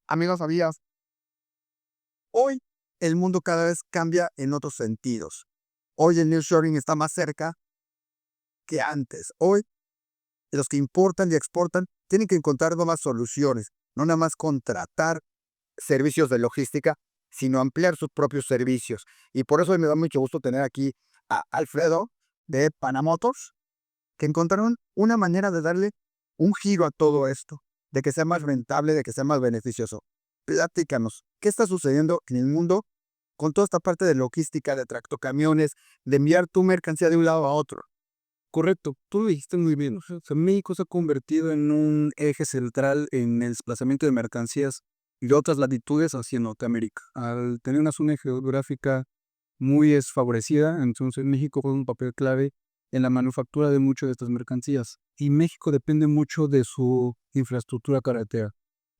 Amigos, amigas, hoy el mundo cada vez cambia en otros sentidos. Hoy el nearshoring está más cerca que antes. Hoy los que importan y exportan tienen que encontrar nuevas soluciones, no nada más contratar servicios de logística, sino ampliar sus propios servicios. Y por eso me da mucho gusto tener aquí a Alfredo de Panamotors, que encontraron una manera de darle un giro a todo esto, de que sea más rentable, de que sea más beneficioso. Platícanos, ¿qué está sucediendo en el mundo con toda esta parte de logística, de tractocamiones, de enviar tu mercancía de un lado a otro? Correcto, tú lo dijiste muy bien. O sea, México se ha convertido en un eje central en el desplazamiento de mercancías de otras latitudes hacia Norteamérica. Al tener una zona geográfica muy desfavorecida, entonces México juega un papel clave en la manufactura de muchas de estas mercancías. Y México depende mucho de su infraestructura carretera.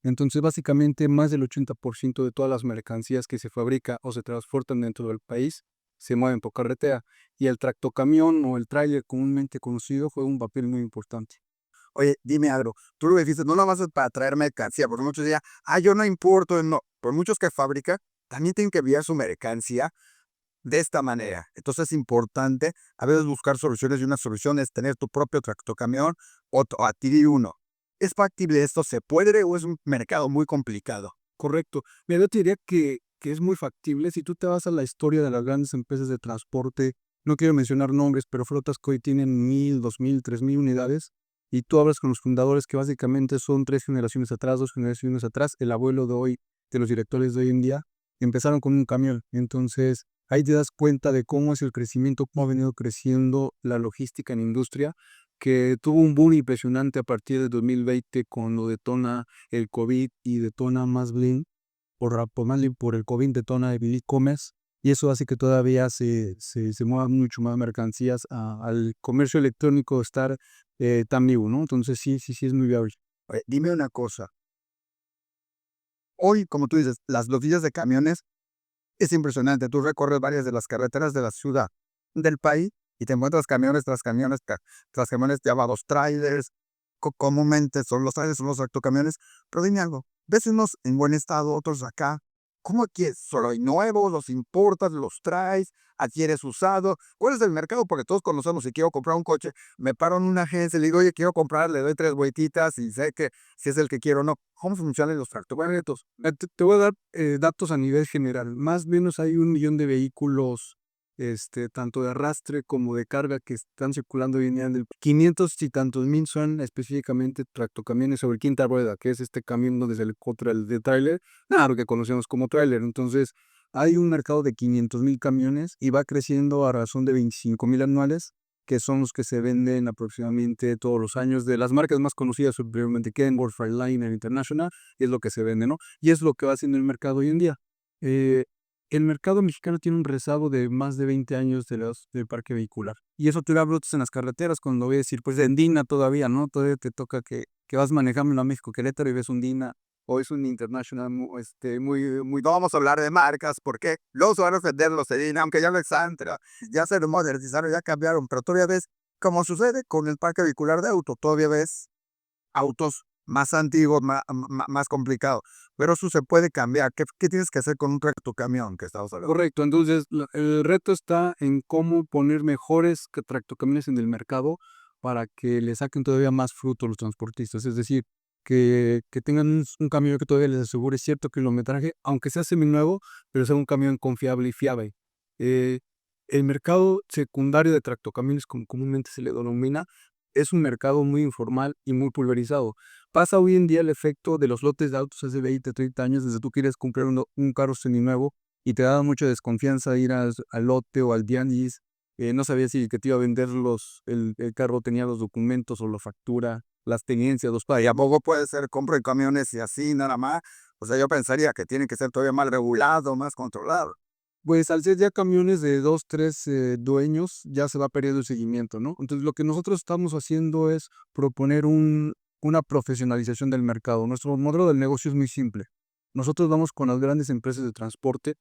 Entonces, básicamente, más del 80% de todas las mercancías que se fabrica o se transportan dentro del país se mueven por carretera. Y el tractocamión o el tráiler comúnmente conocido juega un papel muy importante. Oye, dime algo, tú lo dijiste, no nada más es para traer mercancía, porque muchos decían, yo no importo, no, por muchos que fabrican, también tienen que enviar su mercancía de esta manera. Entonces es importante a veces buscar soluciones y una solución es tener tu propio tractocamión o adquirir uno. ¿Es factible esto? ¿Se puede o es un mercado muy complicado? Correcto. Mira, yo te diría que es muy factible. Si tú te vas a la historia de las grandes empresas de transporte, no quiero mencionar nombres, pero flotas que hoy tienen 1000, 2000, 3000 unidades, y tú hablas con los fundadores que básicamente son 3 generaciones atrás, 2 generaciones atrás, el abuelo de hoy, de los directores de hoy en día, empezaron con un camión. Entonces, ahí te das cuenta de cómo es el crecimiento, cómo ha venido creciendo la logística en industria, que tuvo un boom impresionante a partir de 2020 cuando detona el COVID y detona más bien más bien por el COVID detona el e-commerce, y eso hace que todavía se muevan mucho más mercancías al comercio electrónico estar tan vivo, ¿no? Entonces sí, sí, sí es muy viable. Oye, dime una cosa, hoy, como tú dices, las flotillas de camiones es impresionante. Tú recorres varias de las carreteras de la ciudad, del país, y te encuentras camiones tras camiones, tras camiones llamados trailers. Comúnmente son los trailers, son los tractocamiones. Pero dime algo, ves unos en buen estado, otros acá. ¿Cómo adquieres? ¿Solo hay nuevos? ¿Los importas? ¿Los traes? ¿Adquieres usado? ¿Cuál es el mercado? Porque todos conocemos, si quiero comprar un coche, me paro en una agencia y le digo, oye, quiero comprar, le doy tres vueltitas y sé que si es el que quiero o no. ¿Cómo funcionan los tractocamiones? Te voy a dar datos a nivel general. Más o menos hay 1 millón de vehículos, tanto de arrastre como de carga, que están circulando hoy en día. 500 y tantos mil son específicamente tractocamiones sobre quinta rueda, que es este camión donde se le contra el de tráiler, claro que conocemos como tráiler. Entonces, hay un mercado de 500,000 camiones y va creciendo a razón de 25,000 anuales, que son los que se venden aproximadamente todos los años. De las marcas más conocidas, superiormente Kenworth, Freightliner International, es lo que se vende, ¿no? Y es lo que va haciendo el mercado hoy en día. Eh, el mercado mexicano tiene un rezago de más de 20 años del parque vehicular. Y eso te da brotes en las carreteras cuando ves decir, pues en Dina todavía, ¿no? Todavía te toca que vas manejando a México Querétaro y ves un Dina o es un International muy. No vamos a hablar de marcas porque luego se van a ofender los Sedina, aunque ya no existen, ya se modernizaron, ya cambiaron, pero todavía ves, como sucede con el parque vehicular de auto, todavía ves autos más antiguos, más complicados, pero eso se puede cambiar. ¿Qué tienes que hacer con un tractocamión que estamos hablando? Correcto, entonces el reto está en cómo poner mejores tractocamiones en el mercado para que le saquen todavía más fruto a los transportistas. Es decir, que tengan un camión que todavía les asegure cierto kilometraje, aunque sea seminuevo, pero sea un camión confiable y fiable. Eh, el mercado secundario de tractocamiones, como comúnmente se le denomina, es un mercado muy informal y muy pulverizado. Pasa hoy en día el efecto de los lotes de autos hace 20, 30 años, desde tú quieres comprar un carro seminuevo y te daba mucha desconfianza ir al lote o al tianguis. No sabías si el que te iba a vender el carro tenía los documentos o la factura, las tenencias, los Y a pagos. poco puede ser compra de camiones y así nada más. O sea, yo pensaría que tiene que ser todavía más regulado, más controlado. Pues al ser ya camiones de 2 3 dueños, ya se va perdiendo el seguimiento, ¿no? Entonces, lo que nosotros estamos haciendo es proponer una profesionalización del mercado. Nuestro modelo del negocio es muy simple. Nosotros vamos con las grandes empresas de transporte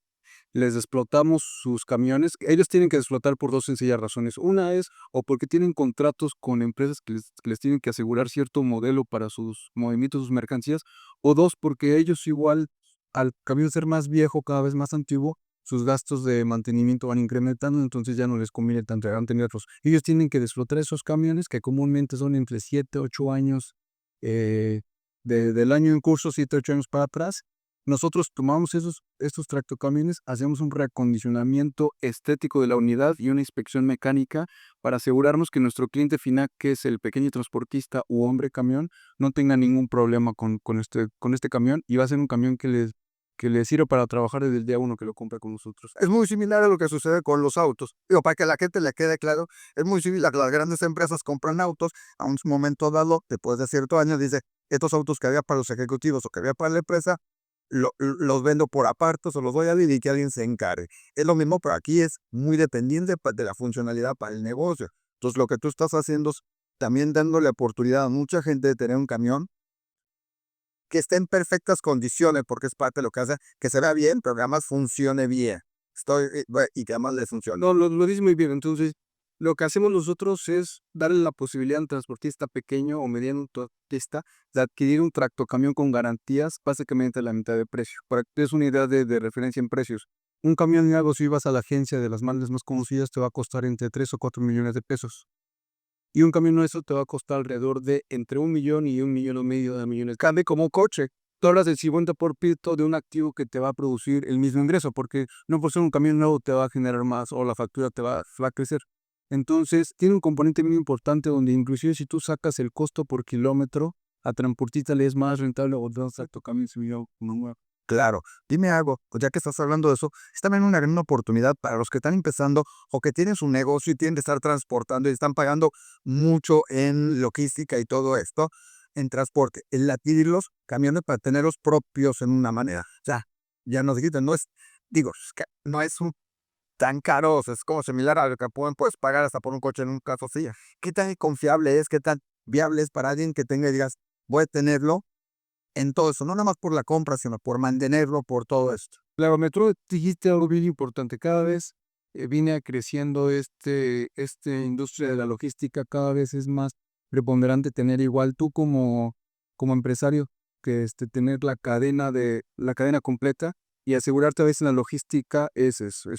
les explotamos sus camiones. Ellos tienen que explotar por dos sencillas razones. Una es o porque tienen contratos con empresas que les tienen que asegurar cierto modelo para sus movimientos, sus mercancías, o dos, porque ellos igual, al camión ser más viejo, cada vez más antiguo, sus gastos de mantenimiento van incrementando, entonces ya no les conviene tanto mantenerlos. Ellos tienen que explotar esos camiones que comúnmente son entre 7, 8 años, del año en curso, 7, 8 años para atrás. Nosotros tomamos estos tractocamiones, hacemos un reacondicionamiento estético de la unidad y una inspección mecánica para asegurarnos que nuestro cliente final, que es el pequeño transportista u hombre camión, no tenga ningún problema con este camión, y va a ser un camión que les sirve para trabajar desde el día uno que lo compra con nosotros. Es muy similar a lo que sucede con los autos. Digo, para que a la gente le quede claro, es muy similar. Las grandes empresas compran autos, a un momento dado, después de cierto año, dice, estos autos que había para los ejecutivos o que había para la empresa, los vendo por aparte o los voy a vender y que alguien se encargue. Es lo mismo, pero aquí es muy dependiente de la funcionalidad para el negocio. Entonces, lo que tú estás haciendo es también dándole oportunidad a mucha gente de tener un camión que esté en perfectas condiciones, porque es parte de lo que hace que se vea bien, pero que además funcione bien. Y que además le funcione. No, lo dices muy bien. Entonces, lo que hacemos nosotros es darle la posibilidad al transportista pequeño o mediano transportista de adquirir un tractocamión con garantías, básicamente a la mitad de precio. Para que te des una idea de referencia en precios. Un camión nuevo, si vas a la agencia de las marcas más conocidas, te va a costar entre 3 o 4 millones de pesos. Y un camión nuevo te va a costar alrededor de entre 1 millón y 1,5 millones de millones. Cambia como un coche. Tú hablas del 50% de un activo que te va a producir el mismo ingreso, porque no por ser un camión nuevo te va a generar más o la factura va a crecer. Entonces, tiene un componente muy importante donde inclusive si tú sacas el costo por kilómetro, a transportista le es más rentable o un tractocamión similar uno nuevo. Claro, dime algo, pues ya que estás hablando de eso, es también una gran oportunidad para los que están empezando o que tienen su negocio y tienen que estar transportando y están pagando mucho en logística y todo esto, en transporte, el adquirir los camiones para tenerlos propios en una manera. O sea, ya nos dijiste, no es, digo, es que no es tan caro, o sea, es como similar a lo que puedes pagar hasta por un coche en un caso así. ¿Qué tan confiable es, qué tan viable es para alguien que tenga y digas, voy a tenerlo en todo eso, no nada más por la compra, sino por mantenerlo, por todo esto? Claro, Metro, dijiste algo bien importante. Cada vez viene creciendo este industria de la logística, cada vez es más preponderante tener igual tú como empresario que tener la cadena completa y asegurarte a veces en la logística es eso,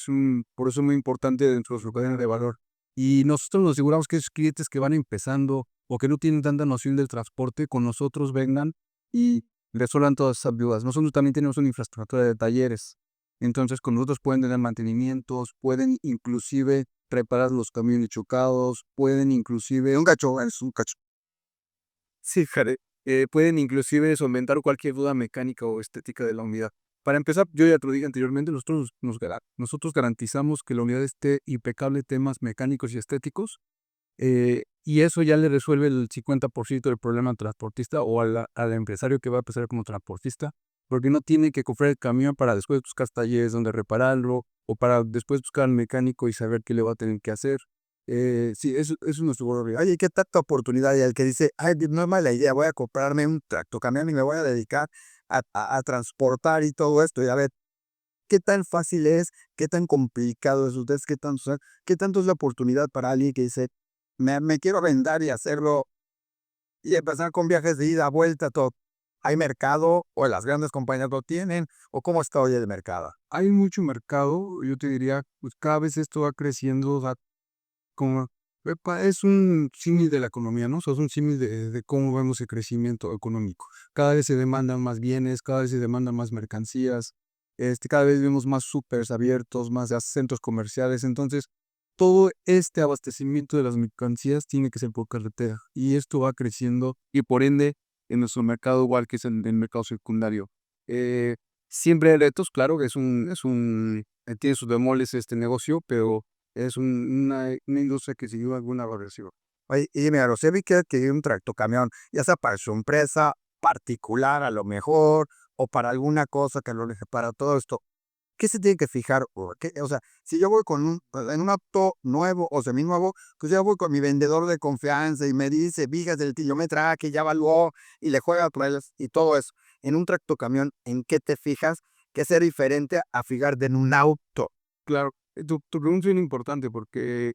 por eso es muy importante dentro de su cadena de valor. Y nosotros nos aseguramos que esos clientes que van empezando o que no tienen tanta noción del transporte, con nosotros vengan y resuelvan todas esas dudas. Nosotros también tenemos una infraestructura de talleres. Entonces, con nosotros pueden tener mantenimientos, pueden inclusive reparar los camiones chocados, pueden inclusive, Un gacho, es un cacho. sí, Jare, pueden inclusive solventar cualquier duda mecánica o estética de la unidad. Para empezar, yo ya te lo dije anteriormente, nosotros garantizamos que la unidad esté impecable en temas mecánicos y estéticos, y eso ya le resuelve el 50% del problema al transportista o al empresario que va a empezar como transportista, porque no tiene que comprar el camión para después buscar talleres donde repararlo o para después buscar al mecánico y saber qué le va a tener que hacer. Sí, eso es nuestro valor real. Oye, qué tanta oportunidad. Y el que dice, ay, no es mala idea, voy a comprarme un tractocamión y me voy a dedicar a transportar y todo esto. Y a ver, qué tan fácil es, qué tan complicado es ustedes, qué tanto es la oportunidad para alguien que dice, me quiero vender y hacerlo y empezar con viajes de ida, vuelta, todo. ¿Hay mercado o las grandes compañías lo tienen? ¿O cómo está hoy el mercado? Hay mucho mercado, yo te diría, pues cada vez esto va creciendo, como es un símil de la economía, ¿no? O sea, es un símil de cómo vemos el crecimiento económico. Cada vez se demandan más bienes, cada vez se demandan más mercancías, cada vez vemos más súpers abiertos, más centros comerciales. Entonces, todo este abastecimiento de las mercancías tiene que ser por carretera. Y esto va creciendo y por ende en nuestro mercado, igual que es el mercado secundario. Eh, Siempre hay retos, claro, que tiene sus bemoles este negocio, pero es una industria que sin duda alguna va a recibir. Oye, y mira, o sea, vi que adquirir un tractocamión, ya sea para su empresa particular a lo mejor, o para alguna cosa que lo deje para todo esto. ¿Qué se tiene que fijar? O sea, si yo voy en un auto nuevo o seminuevo, pues ya voy con mi vendedor de confianza y me dice, vigas del kilometraje, ya evaluó y le juega trailers y todo eso. En un tractocamión, ¿en qué te fijas que sea diferente a fijarte en un auto. Claro, tu pregunta es bien importante porque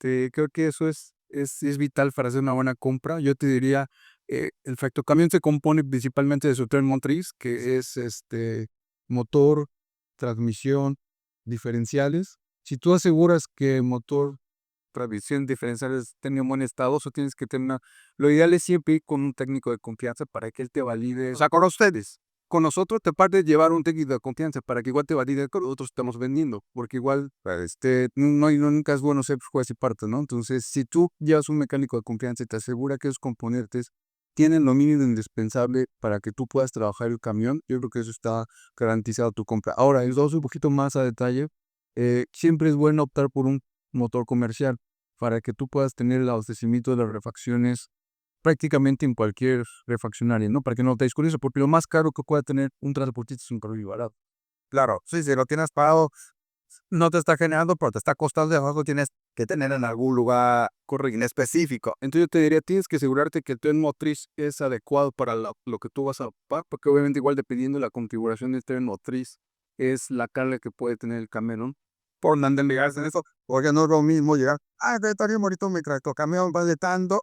creo que eso es vital para hacer una buena compra. Yo te diría, el tractocamión se compone principalmente de su tren motriz, que es motor, transmisión, diferenciales. Si tú aseguras que motor, transmisión, diferenciales estén en buen estado, eso tienes que tener lo ideal es siempre ir con un técnico de confianza para que él te valide. O sea, con ustedes. Con nosotros te parte de llevar un técnico de confianza para que igual te valide lo que nosotros estamos vendiendo, porque igual nunca es bueno ser juez y parte, ¿no? Entonces, si tú llevas un mecánico de confianza y te asegura que esos componentes tienen lo mínimo indispensable para que tú puedas trabajar el camión, yo creo que eso está garantizado tu compra. Ahora, el dos un poquito más a detalle, siempre es bueno optar por un motor comercial para que tú puedas tener el abastecimiento de las refacciones prácticamente en cualquier refaccionaria, ¿no? Para que no te con eso, porque lo más caro que pueda tener un transportista es un carro barato. Claro, sí, si lo tienes pagado, no te está generando, pero te está costando de algo tienes que tener en algún lugar en específico. Entonces yo te diría, tienes que asegurarte que el tren motriz es adecuado para lo que tú vas a ocupar, porque obviamente igual dependiendo de la configuración del tren motriz, es la carga que puede tener el camión. Por no ligarse en eso, porque no es lo mismo llegar, está bien bonito mi tractocamión, va de tanto.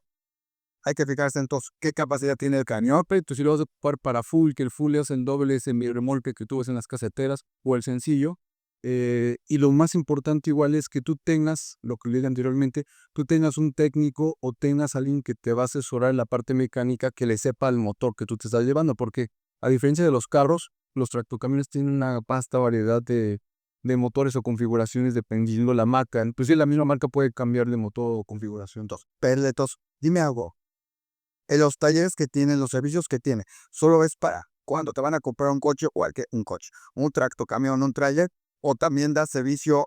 Hay que fijarse entonces qué capacidad tiene el camión. Pero tú si lo vas a ocupar para full, que el full es el doble ese mi remolque que tú ves en las caseteras, o el sencillo. Y lo más importante igual es que tú tengas, lo que le dije anteriormente, tú tengas un técnico o tengas alguien que te va a asesorar en la parte mecánica que le sepa el motor que tú te estás llevando, porque a diferencia de los carros, los tractocamiones tienen una vasta variedad de motores o configuraciones dependiendo la marca. Inclusive la misma marca puede cambiar de motor o configuración. Entonces, Perletos, dime algo. En los talleres que tienen, los servicios que tiene, solo es para cuando te van a comprar un coche o un coche, un tractocamión, un trailer, o también da servicio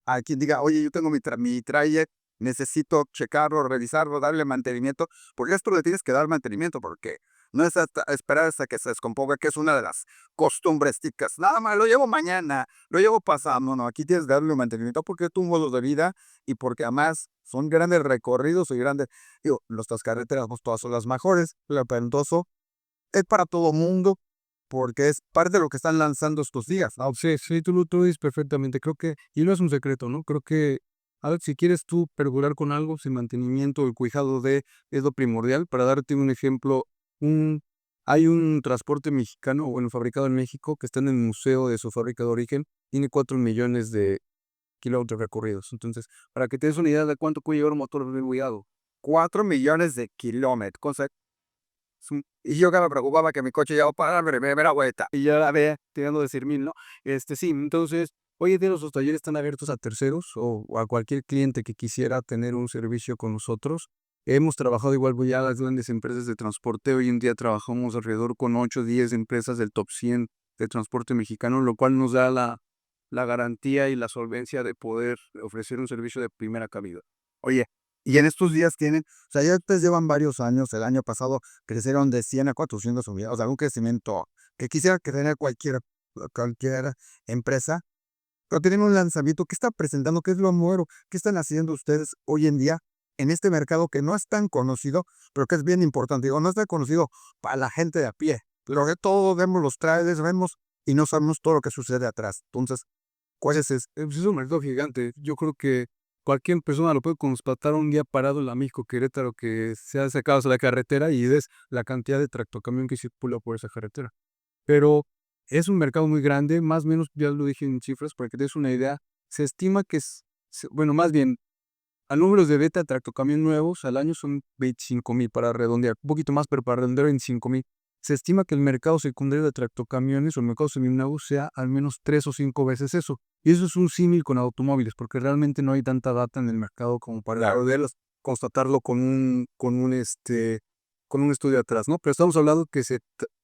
a quien diga, oye, yo tengo mi trailer, necesito checarlo, revisarlo, darle mantenimiento, porque esto le tienes que dar mantenimiento, porque no es hasta esperar hasta que se descomponga, que es una de las costumbres ticas. Nada más lo llevo mañana, lo llevo pasado. No, no, aquí tienes que darle mantenimiento porque es tu modo de vida y porque además son grandes recorridos y grandes. Digo, nuestras carreteras, pues todas son las mejores, pero entonces es para todo mundo porque es parte de lo que están lanzando estos días, ¿no? Sí, sí, tú lo dices perfectamente. Creo que, y no es un secreto, ¿no? Creo que, a ver, si quieres tú perdurar con algo, sin mantenimiento, el cuidado de, es lo primordial. Para darte un ejemplo, un, hay un transporte mexicano, bueno, fabricado en México, que está en el museo de su fábrica de origen, tiene 4 millones de kilómetros recorridos. Entonces, para que te des una idea de cuánto puede llevar un motor bien cuidado. 4 millones de kilómetros, cosa y yo que me preocupaba que mi coche ya va a parar, me da vuelta. Y ya la ve tirando de 100,000, ¿no? Sí, entonces, hoy en día nuestros talleres están abiertos a terceros o a cualquier cliente que quisiera tener un servicio con nosotros. Hemos trabajado igual pues, ya las grandes empresas de transporte. Hoy en día trabajamos alrededor con 8 o 10 empresas del top 100 de transporte mexicano, lo cual nos da la garantía y la solvencia de poder ofrecer un servicio de primera calidad. Oye, y en estos días tienen, o sea, ya ustedes llevan varios años, el año pasado crecieron de 100 a 400 unidades, o sea, un crecimiento que quisiera que tener cualquier empresa, pero tienen un lanzamiento. ¿Qué está presentando? ¿Qué es lo nuevo? ¿Qué están haciendo ustedes hoy en día en este mercado que no es tan conocido, pero que es bien importante? Digo, no es tan conocido para la gente de a pie, pero que todos vemos los trailers, vemos y no sabemos todo lo que sucede atrás. Entonces, ¿cuál es ese? Pues es un mercado gigante. Yo creo que cualquier persona lo puede constatar un día parado en la México Querétaro que se ha sacado a la carretera y ves la cantidad de tractocamión que circula por esa carretera. Pero es un mercado muy grande, más o menos, ya lo dije en cifras, para que te des una idea, se estima que bueno, más bien, a números de beta tractocamión nuevos al año son 25,000 para redondear, un poquito más, pero para redondear 25,000. Se estima que el mercado secundario de tractocamiones o el mercado seminuevo sea al menos 3 o 5 veces eso. Y eso es un símil con automóviles, porque realmente no hay tanta data en el mercado como para poderlos constatarlo con un estudio atrás, ¿no? Pero estamos hablando que se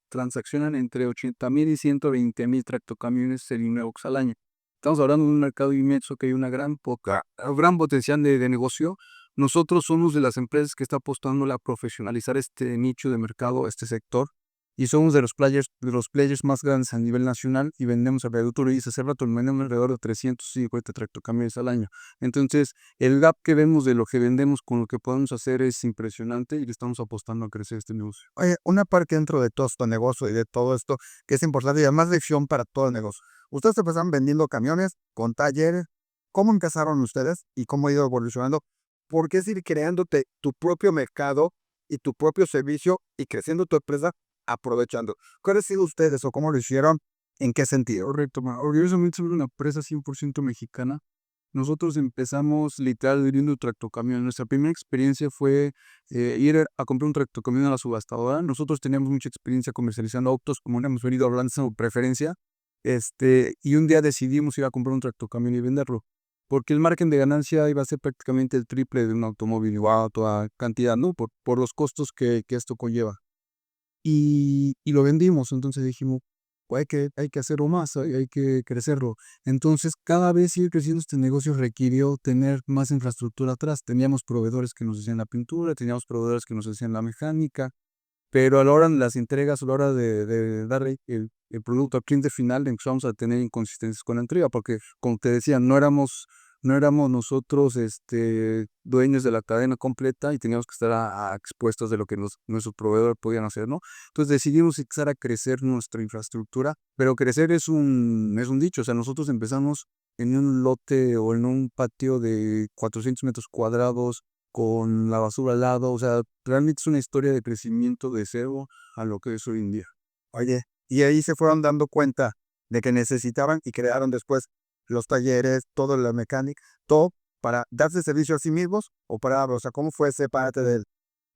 transaccionan entre 80,000 y 120,000 tractocamiones seminuevos al año. Estamos hablando de un mercado inmenso que hay una gran potencial de negocio. Nosotros somos de las empresas que está apostando a profesionalizar este nicho de mercado, este sector. y somos de los players más grandes a nivel nacional y vendemos alrededor, tú lo dices hace rato, vendemos alrededor de 350 tractocamiones al año. Entonces, el gap que vemos de lo que vendemos con lo que podemos hacer es impresionante y le estamos apostando a crecer este negocio. Oye, una parte dentro de todo este negocio y de todo esto que es importante y además de visión para todo el negocio. Ustedes empezaron vendiendo camiones con talleres. ¿Cómo empezaron ustedes y cómo ha ido evolucionando? Porque es ir creándote tu propio mercado y tu propio servicio y creciendo tu empresa aprovechando. ¿Cuál ha sido ustedes o cómo lo hicieron? ¿En qué sentido? Correcto, orgullosamente somos una empresa 100% mexicana. Nosotros empezamos literal vendiendo tractocamión. Nuestra primera experiencia fue ir a comprar un tractocamión a la subastadora. Nosotros teníamos mucha experiencia comercializando autos, como hemos venido hablando, su preferencia. Y un día decidimos ir a comprar un tractocamión y venderlo, porque el margen de ganancia iba a ser prácticamente el triple de un automóvil igual a toda cantidad, ¿no? Por los costos que esto conlleva. Y lo vendimos, entonces dijimos, "Pues hay que hacerlo más, hay que crecerlo". Entonces, cada vez ir creciendo este negocio requirió tener más infraestructura atrás. Teníamos proveedores que nos hacían la pintura, teníamos proveedores que nos hacían la mecánica, pero a la hora de las entregas, a la hora de dar el producto al cliente final, empezamos a tener inconsistencias con la entrega, porque como te decía, no éramos nosotros dueños de la cadena completa y teníamos que estar a expuestos de lo que nuestros proveedores podían hacer, ¿no? Entonces decidimos empezar a crecer nuestra infraestructura, pero crecer es un dicho, o sea, nosotros empezamos en un lote o en un patio de 400 metros cuadrados, con la basura al lado, o sea, realmente es una historia de crecimiento de cero a lo que es hoy en día. Oye, y ahí se fueron dando cuenta de que necesitaban y crearon después los talleres, toda la mecánica, todo para darse servicio a sí mismos o para, o sea, ¿cómo fue ese parte del?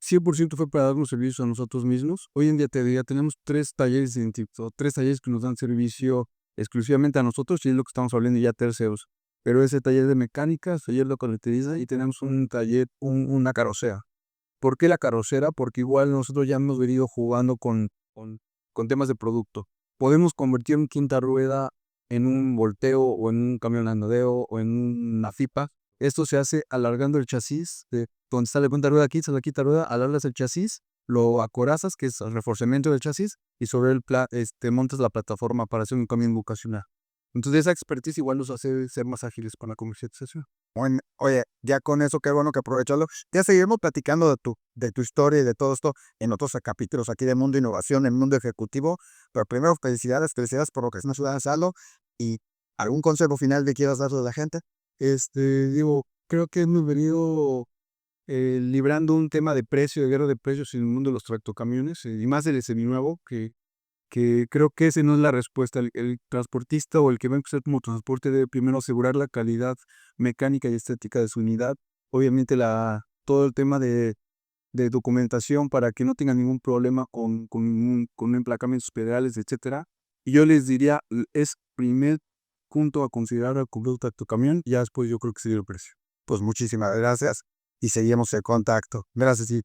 100% fue para darnos servicio a nosotros mismos. Hoy en día te diría, tenemos 3 talleres identificados, 3 talleres que nos dan servicio exclusivamente a nosotros y es lo que estamos hablando ya terceros. Pero ese taller de mecánica, taller lo caracteriza y tenemos un taller, una carrocera. ¿Por qué la carrocera? Porque igual nosotros ya hemos venido jugando con temas de producto. Podemos convertir una quinta rueda en un volteo o en un camión andadero o en una FIPA. Esto se hace alargando el chasis de donde está la quinta rueda aquí, está la quinta rueda, alargas el chasis, lo acorazas, que es el reforzamiento del chasis, y sobre el montas la plataforma para hacer un camión vocacional. Entonces esa expertise igual nos hace ser más ágiles con la comercialización. Bueno, oye, ya con eso, qué bueno que aprovecharlo. Ya seguiremos platicando de tu historia y de todo esto en otros capítulos aquí de Mundo Innovación, en Mundo Ejecutivo. Pero primero, felicidades por lo que están ayudando a hacerlo. Y algún consejo final que quieras darle a la gente. Digo, creo que hemos venido librando un tema de precio, de guerra de precios en el mundo de los tractocamiones, y más del seminuevo, que creo que ese no es la respuesta. El transportista o el que va a empezar como transporte debe primero asegurar la calidad mecánica y estética de su unidad. Obviamente todo el tema de documentación para que no tengan ningún problema con emplacamientos federales, etcétera. Y yo les diría, es primer punto a considerar al comprar un tractocamión, y ya después yo creo que sería el precio. Pues muchísimas gracias y seguimos en contacto. Gracias y